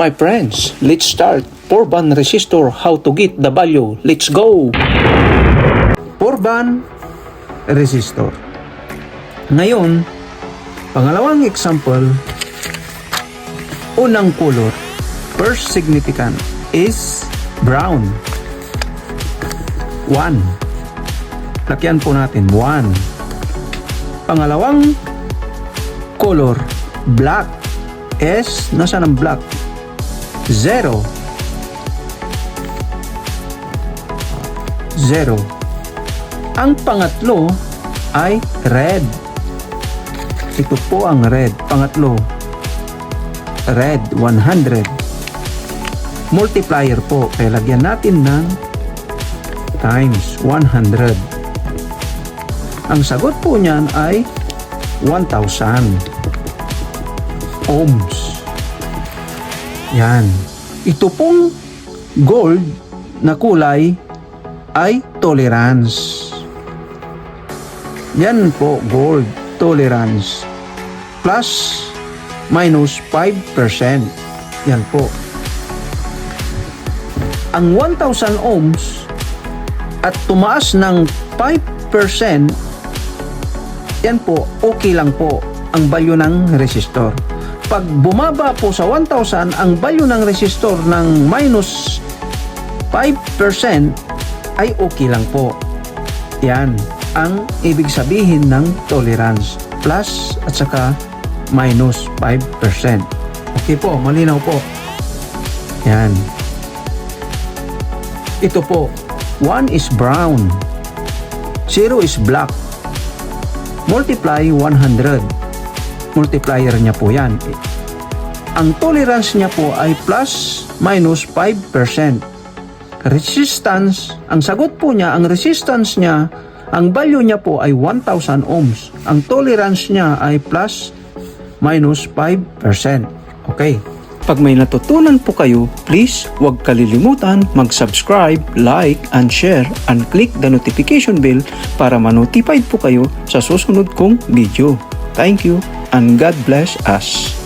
My friends, let's start. 4-band resistor, how to get the value. Let's go! 4-band resistor. Ngayon, pangalawang example, unang color, first significant is brown. 1. Lakyan po natin, 1. Pangalawang color, black. S, nasaan ang black? 0. 0. Ang pangatlo ay red. Ito po ang red. Pangatlo, red, 100. Multiplier po. Kaya lagyan natin ng times 100. Ang sagot po niyan ay 1,000 ohms. Yan. Ito pong gold na kulay ay tolerance. Yan po, gold tolerance. Plus, minus 5%. Yan po. Ang 1,000 ohms at tumaas ng 5%, yan po, okay lang po ang value ng resistor. Pag bumaba po sa 1,000, ang value ng resistor ng minus 5% ay okay lang po. Yan ang ibig sabihin ng tolerance. Plus at saka minus 5%. Okay po, malinaw po. Yan. Ito po, 1 is brown, 0 is black. Multiply 100. Multiplier niya po yan. Ang tolerance niya po ay plus minus 5%. Resistance, ang sagot po niya, ang resistance niya, ang value niya po ay 1,000 ohms. Ang tolerance niya ay plus minus 5%. Okay. Pag may natutunan po kayo, please huwag kalilimutan mag-subscribe, like, and share, and click the notification bell para ma-notified po kayo sa susunod kong video. Thank you, and God bless us.